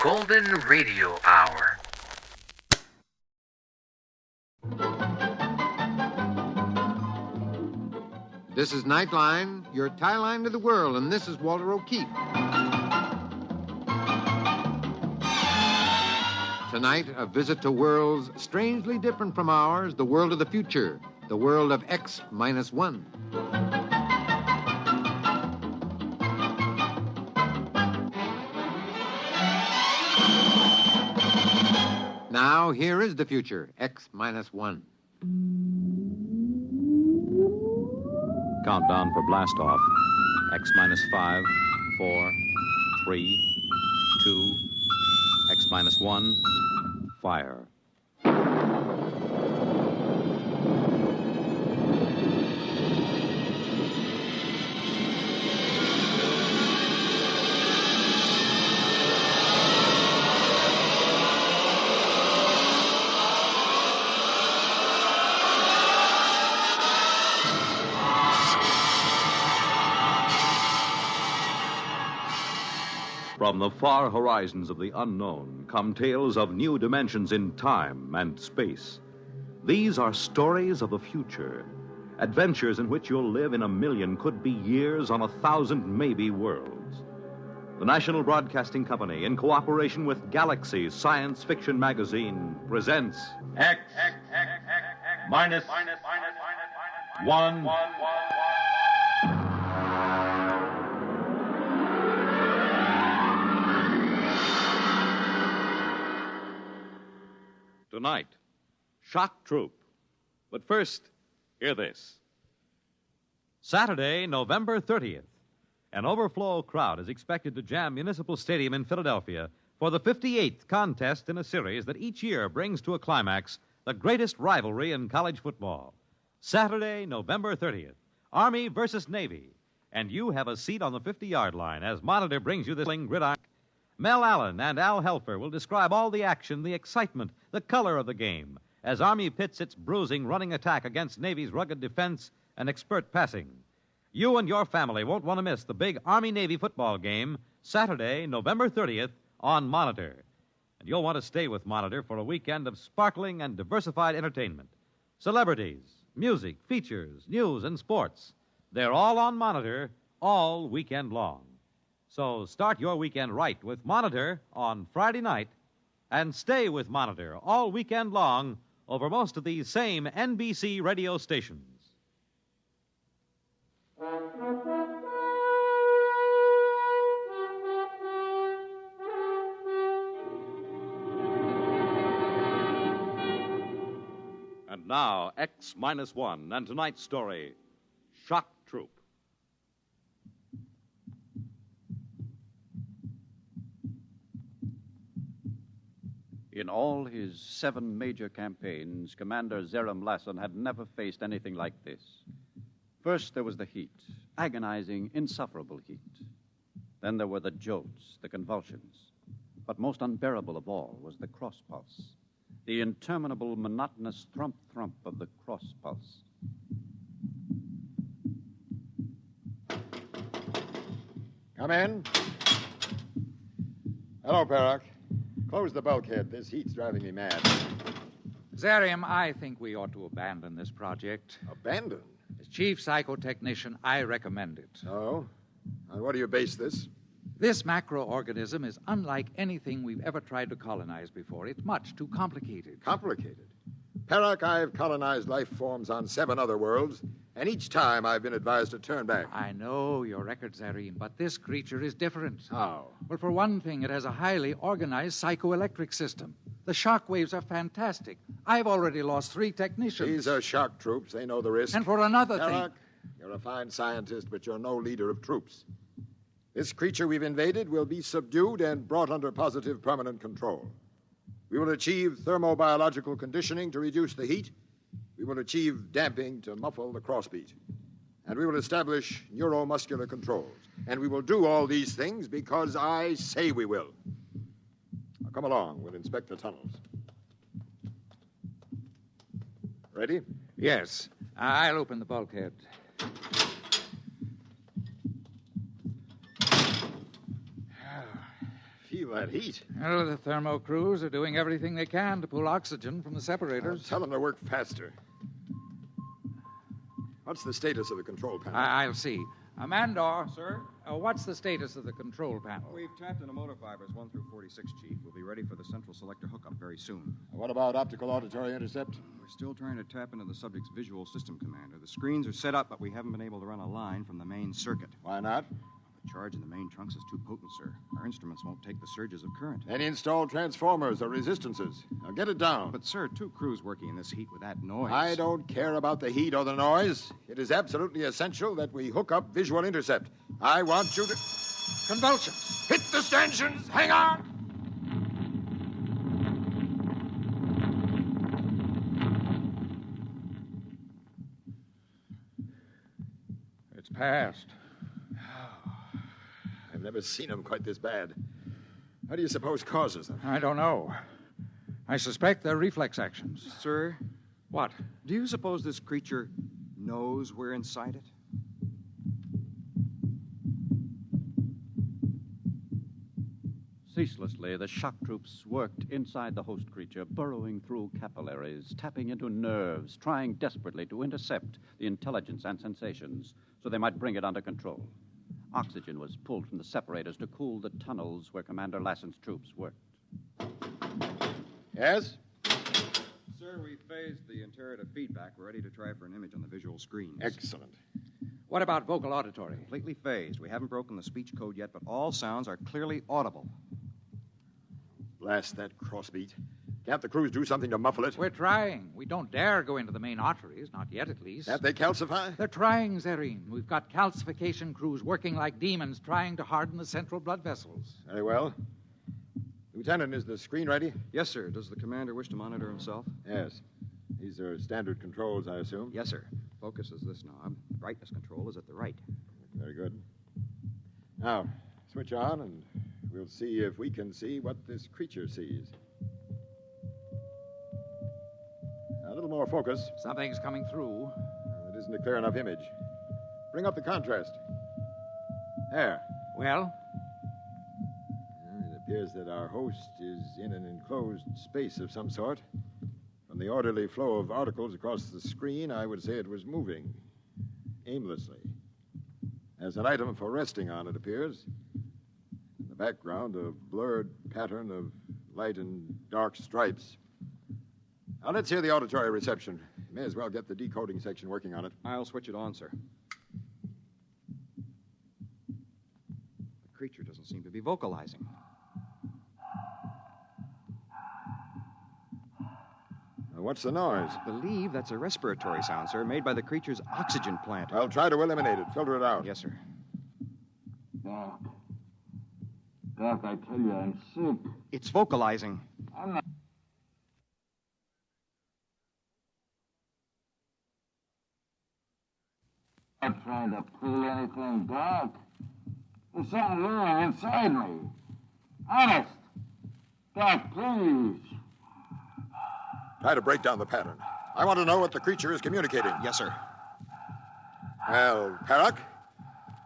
Golden Radio Hour. This is Nightline, your tie line to the world, and this is Walter O'Keefe. Tonight, a visit to worlds strangely different from ours, the world of the future, the world of X-1. Now, here is the future, X-1. Countdown for blast off. X-5, 4, 3, 2, X-1, fire. From the far horizons of the unknown come tales of new dimensions in time and space. These are stories of the future, adventures in which you'll live in a million, could be years, on 1,000 maybe worlds. The National Broadcasting Company, in cooperation with Galaxy Science Fiction Magazine, presents X minus one. Tonight, Shock Troop. But first, hear this. Saturday, November 30th, an overflow crowd is expected to jam Municipal Stadium in Philadelphia for the 58th contest in a series that each year brings to a climax the greatest rivalry in college football. Saturday, November 30th, Army versus Navy. And you have a seat on the 50-yard line as Monitor brings you this gridiron. Mel Allen and Al Helfer will describe all the action, the excitement, the color of the game as Army pits its bruising running attack against Navy's rugged defense and expert passing. You and your family won't want to miss the big Army-Navy football game Saturday, November 30th on Monitor. And you'll want to stay with Monitor for a weekend of sparkling and diversified entertainment. Celebrities, music, features, news, and sports. They're all on Monitor all weekend long. So start your weekend right with Monitor on Friday night and stay with Monitor all weekend long over most of these same NBC radio stations. And now, X-1 and tonight's story, Shock Troop. In all his 7 major campaigns, Commander Zerem Lassen had never faced anything like this. First, there was the heat, agonizing, insufferable heat. Then there were the jolts, the convulsions. But most unbearable of all was the cross pulse, the interminable, monotonous thump-thump of the cross pulse. Come in. Hello, Perrock. Close the bulkhead. This heat's driving me mad. Zarium, I think we ought to abandon this project. Abandon? As chief psychotechnician, I recommend it. Oh? On what do you base this? This macroorganism is unlike anything we've ever tried to colonize before. It's much too complicated. Complicated? Perrock, I've colonized life forms on 7 other worlds, and each time I've been advised to turn back. I know your record, Zareen, but this creature is different. How? Well, for one thing, it has a highly organized psychoelectric system. The shock waves are fantastic. I've already lost 3 technicians. These are shock troops. They know the risk. And for another Perrock, thing... you're a fine scientist, but you're no leader of troops. This creature we've invaded will be subdued and brought under positive permanent control. We will achieve thermobiological conditioning to reduce the heat. We will achieve damping to muffle the crossbeat. And we will establish neuromuscular controls. And we will do all these things because I say we will. Now, come along. We'll inspect the tunnels. Ready? Yes. I'll open the bulkhead. feel that heat. Well, the thermo crews are doing everything they can to pull oxygen from the separators. Tell them to work faster. What's the status of the control panel? I'll see. Mandor. Sir? What's the status of the control panel? We've tapped into motor fibers 1 through 46, Chief. We'll be ready for the central selector hookup very soon. What about optical auditory intercept? We're still trying to tap into the subject's visual system, Commander. The screens are set up, but we haven't been able to run a line from the main circuit. Why not? The charge in the main trunks is too potent, sir. Our instruments won't take the surges of current. Then install transformers or resistances. Now get it down. But, sir, 2 crews working in this heat with that noise. I don't care about the heat or the noise. It is absolutely essential that we hook up visual intercept. I want you to... Convulsions. Hit the stanchions! Hang on! It's passed. I've never seen them quite this bad. How do you suppose causes them? I don't know. I suspect they're reflex actions. Sir, What? do you suppose this creature knows we're inside it? Ceaselessly, the shock troops worked inside the host creature, burrowing through capillaries, tapping into nerves, trying desperately to intercept the intelligence and sensations so they might bring it under control. Oxygen was pulled from the separators to cool the tunnels where Commander Lassen's troops worked. Yes? Sir, we phased the interior to feedback. We're ready to try for an image on the visual screens. Excellent. What about vocal auditory? Completely phased. We haven't broken the speech code yet, but all sounds are clearly audible. Blast that crossbeat. Can't the crews do something to muffle it? We're trying. We don't dare go into the main arteries, not yet at least. Can't they calcify? They're trying, Zareen. We've got calcification crews working like demons trying to harden the central blood vessels. Very well. Lieutenant, is the screen ready? Yes, sir. Does the commander wish to monitor himself? Yes. These are standard controls, I assume? Yes, sir. Focus is this knob. Brightness control is at the right. Very good. Now, switch on, and we'll see if we can see what this creature sees. A little more focus. Something's coming through. It isn't a clear enough image. Bring up the contrast. There. Well, It appears that our host is in an enclosed space of some sort. From the orderly flow of articles across the screen, I would say it was moving aimlessly. As an item for resting on, it appears. In the background, a blurred pattern of light and dark stripes. Now, let's hear the auditory reception. May as well get the decoding section working on it. I'll switch it on, sir. The creature doesn't seem to be vocalizing. Now, what's the noise? I believe that's a respiratory sound, sir, made by the creature's oxygen plant. I'll try to eliminate it. Filter it out. Yes, sir. Doc. Doc, I tell you, I'm sick. It's vocalizing. I'm not. Not trying to pull anything, Doc. There's something wrong inside me. Honest. Doc, please. Try to break down the pattern. I want to know what the creature is communicating. Yes, sir. Well, Perrock,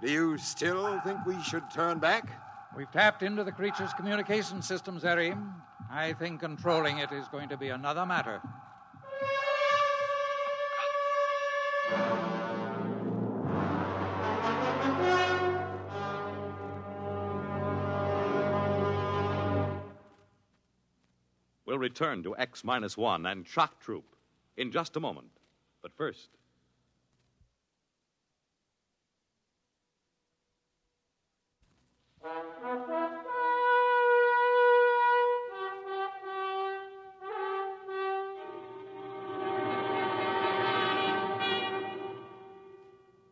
do you still think we should turn back? we've tapped into the creature's communication system, Zarim. I think controlling it is going to be another matter. We'll return to X-1 and Shock Troop in just a moment. But first...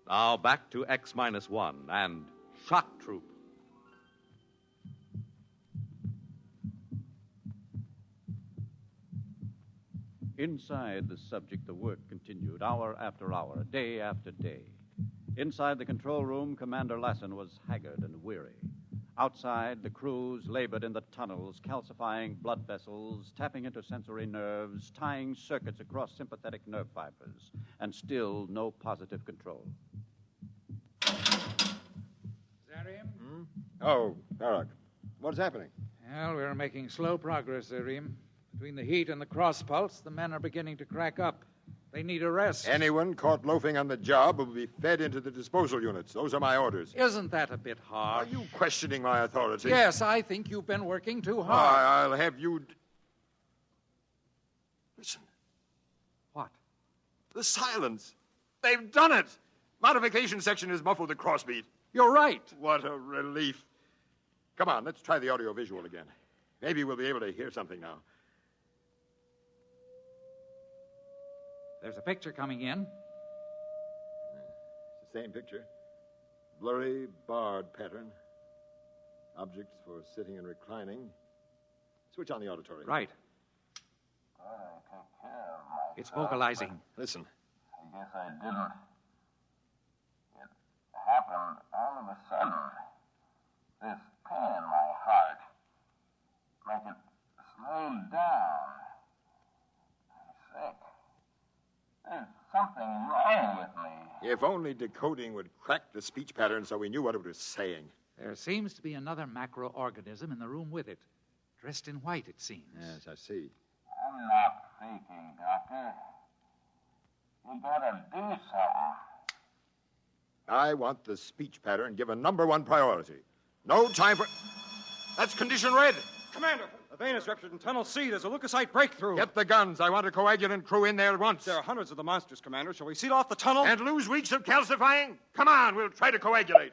Now back to X-1 and Shock Troop. Inside the subject, the work continued hour after hour, day after day. Inside the control room, Commander Lassen was haggard and weary. Outside, the crews labored in the tunnels, calcifying blood vessels, tapping into sensory nerves, tying circuits across sympathetic nerve fibers, and still no positive control. Zarim? Oh, Barak, what's happening? Well, we're making slow progress there, Reem. Between the heat and the cross pulse, the men are beginning to crack up. They need a rest. Anyone caught loafing on the job will be fed into the disposal units. Those are my orders. Isn't that a bit Are hard? you questioning my authority? Yes, I think you've been working too hard. I'll have you... Listen. What? The silence. They've done it. Modification section has muffled the crossbeat. You're right. What a relief. Come on, let's try the audiovisual again. Maybe we'll be able to hear something now. There's a picture coming in. It's the same picture. Blurry, barred pattern. Objects for sitting and reclining. Switch on the auditory. Right. It's vocalizing. Listen. I guess I didn't. It happened all of a sudden. This pain in my heart. Like it slowed down. I'm sick. There's something wrong with me. If only decoding would crack the speech pattern so we knew what it was saying. There seems to be another macroorganism in the room with it. Dressed in white, it seems. Yes, I see. I'm not faking, Doctor. You gotta do something. I want the speech pattern given number one priority. No time for... That's condition red. Commander, a vein is ruptured in Tunnel C. There's a leukocyte breakthrough. Get the guns. I want a coagulant crew in there at once. There are hundreds of the monsters, Commander. Shall we seal off the tunnel? And lose weeks of calcifying? Come on, we'll try to coagulate.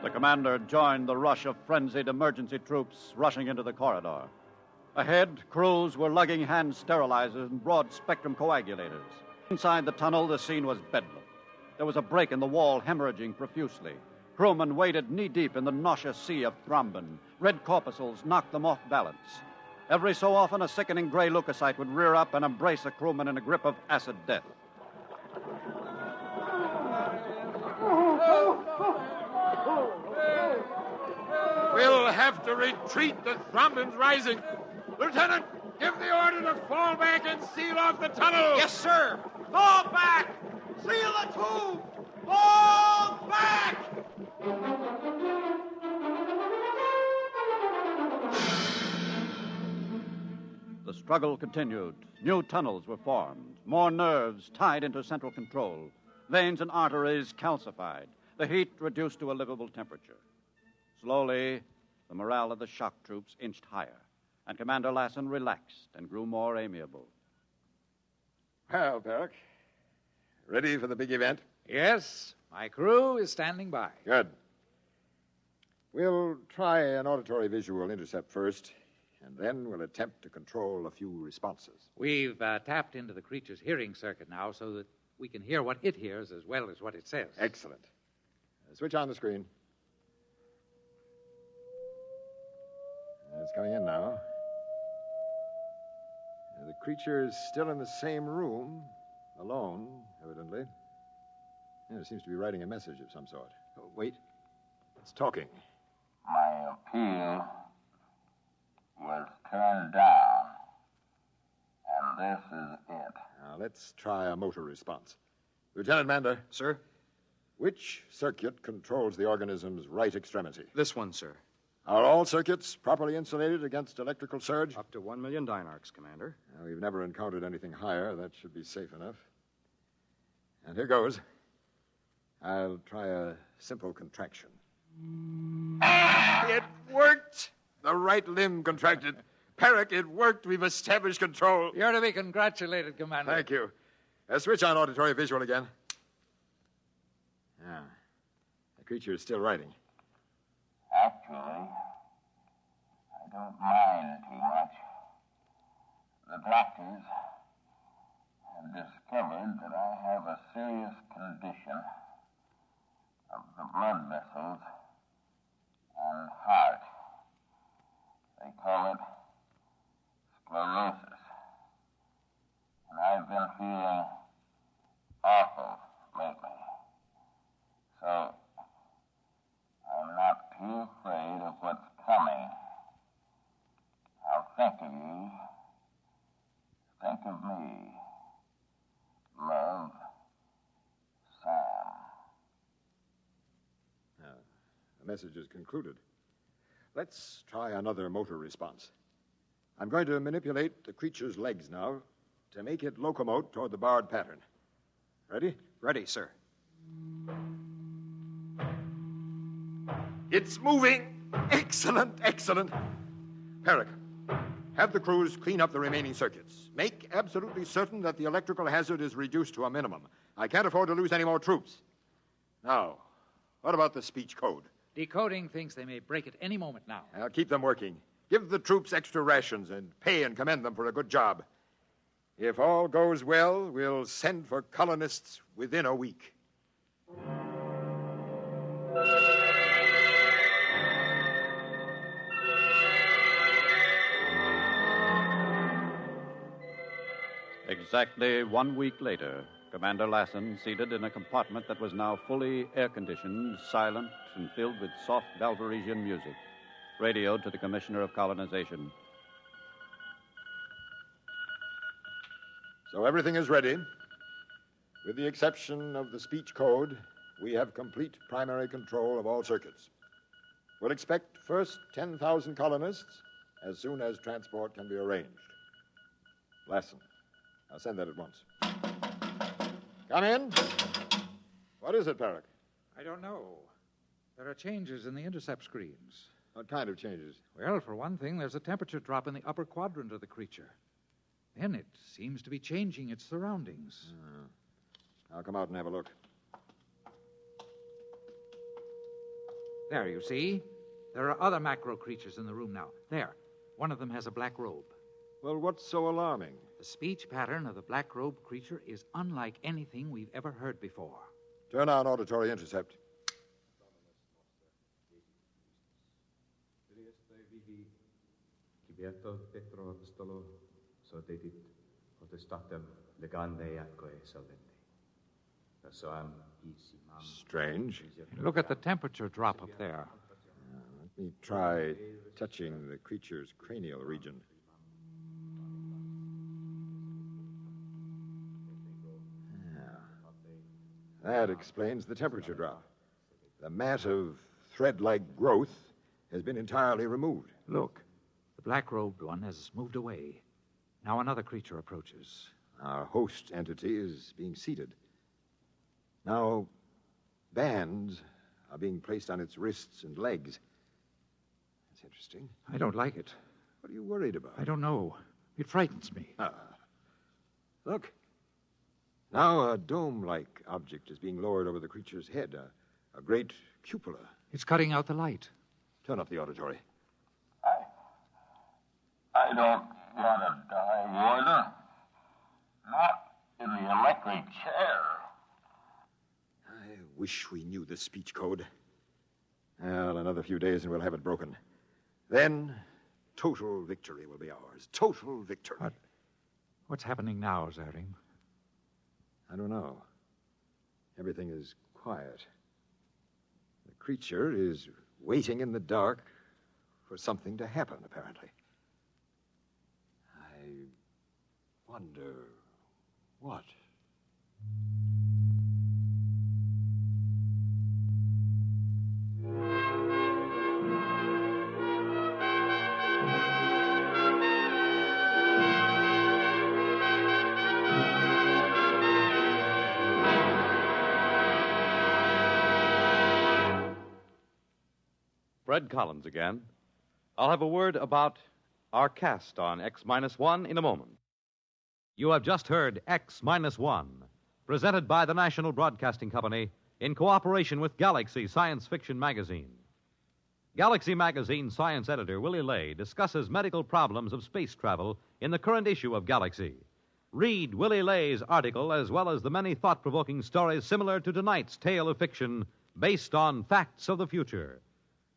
The commander joined the rush of frenzied emergency troops rushing into the corridor. Ahead, crews were lugging hand sterilizers and broad-spectrum coagulators. Inside the tunnel, the scene was bedlam. There was a break in the wall, hemorrhaging profusely. Crewmen waded knee-deep in the nauseous sea of thrombin. Red corpuscles knocked them off balance. Every so often, a sickening gray leukocyte would rear up and embrace a crewman in a grip of acid death. We'll have to retreat. The thrombin's rising. Lieutenant, give the order to fall back and seal off the tunnel. Yes, sir. Fall back! Seal the tube! Fall back! The struggle continued. New tunnels were formed. More nerves tied into central control. Veins and arteries calcified. The heat reduced to a livable temperature. Slowly, the morale of the shock troops inched higher, and Commander Lassen relaxed and grew more amiable. Well, Perrick, ready for the big event? Yes, my crew is standing by. Good. We'll try an auditory visual intercept first, and then we'll attempt to control a few responses. We've tapped into the creature's hearing circuit now so that we can hear what it hears as well as what it says. Excellent. Switch on the screen. It's coming in now. The creature is still in the same room, alone, evidently. It seems to be writing a message of some sort. Oh, wait. It's talking. My appeal was turned down, and this is it. Now, let's try a motor response. Lieutenant Mander. Sir? Which circuit controls the organism's right extremity? This one, sir. Are all circuits properly insulated against electrical surge? Up to 1 million dynarcs, Commander. Well, we've never encountered anything higher. That should be safe enough. And here goes. I'll try a simple contraction. It worked! The right limb contracted. Perrick, it worked. We've established control. You're to be congratulated, Commander. Thank you. Switch on auditory visual again. Ah, the creature is still writing. Actually, I don't mind too much. The doctors have discovered that I have a serious condition of the blood vessels and heart. They call it sclerosis. And I've been feeling awful lately. So I'm not too afraid of what's coming. I'll think of you message is concluded. Let's try another motor response. I'm going to manipulate the creature's legs now to make it locomote toward the barred pattern. Ready? Ready, sir. It's moving! Excellent, excellent. Herrick, have the crews clean up the remaining circuits. Make absolutely certain that the electrical hazard is reduced to a minimum. I can't afford to lose any more troops. Now, what about the speech code? Decoding thinks they may break at any moment now. I'll keep them working. Give the troops extra rations and pay and commend them for a good job. If all goes well, we'll send for colonists within a week. Exactly 1 week later, Commander Lassen, seated in a compartment that was now fully air-conditioned, silent, and filled with soft Belvaresian music, radioed to the Commissioner of Colonization. So everything is ready. With the exception of the speech code, we have complete primary control of all circuits. We'll expect first 10,000 colonists as soon as transport can be arranged. Lassen, I'll send that at once. Come in. What is it, Parrick? I don't know. There are changes in the intercept screens. What kind of changes? Well, for one thing, there's a temperature drop in the upper quadrant of the creature. Then it seems to be changing its surroundings. I'll come out and have a look. There, you see? There are other macro creatures in the room now. There. One of them has a black robe. Well, what's so alarming? The speech pattern of the black robed creature is unlike anything we've ever heard before. Turn on auditory intercept. Strange. Look at the temperature drop up there. Let me try touching the creature's cranial region. That explains the temperature drop. The mat of thread-like growth has been entirely removed. Look, the black-robed one has moved away. Now another creature approaches. Our host entity is being seated. Now, bands are being placed on its wrists and legs. That's interesting. I don't like it. What are you worried about? I don't know. It frightens me. Look. Now a dome-like object is being lowered over the creature's head, a great cupola. It's cutting out the light. Turn up the auditory. I don't want to die, Warden. Not in the electric chair. I wish we knew the speech code. Well, another few days and we'll have it broken. Then, total victory will be ours. Total victory. What's happening now, Zarim? I don't know. Everything is quiet. The creature is waiting in the dark for something to happen, apparently. I wonder what. Fred Collins again. I'll have a word about our cast on X-1 in a moment. You have just heard X-1, presented by the National Broadcasting Company in cooperation with Galaxy Science Fiction Magazine. Galaxy Magazine science editor Willie Lay discusses medical problems of space travel in the current issue of Galaxy. Read Willie Lay's article as well as the many thought-provoking stories similar to tonight's tale of fiction based on facts of the future.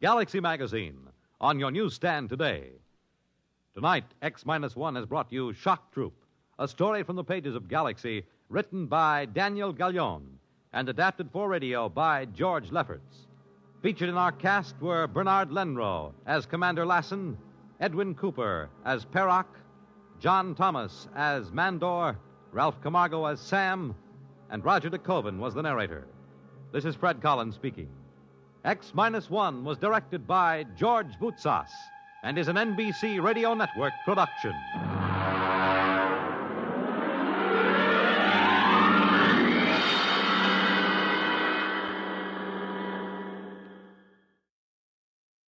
Galaxy Magazine, on your newsstand today. Tonight, X-1 has brought you Shock Troop, a story from the pages of Galaxy, written by Daniel Gallion and adapted for radio by George Lefferts. Featured in our cast were Bernard Lenrow as Commander Lassen, Edwin Cooper as Perrock, John Thomas as Mandor, Ralph Camargo as Sam, and Roger DeKoven was the narrator. This is Fred Collins speaking. X-1 was directed by George Boutsas and is an NBC Radio Network production.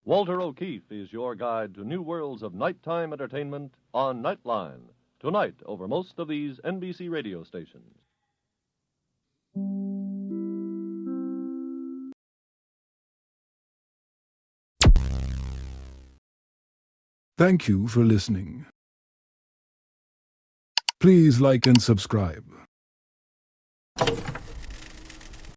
Walter O'Keefe is your guide to new worlds of nighttime entertainment on Nightline, tonight over most of these NBC radio stations. Thank you for listening. Please like and subscribe.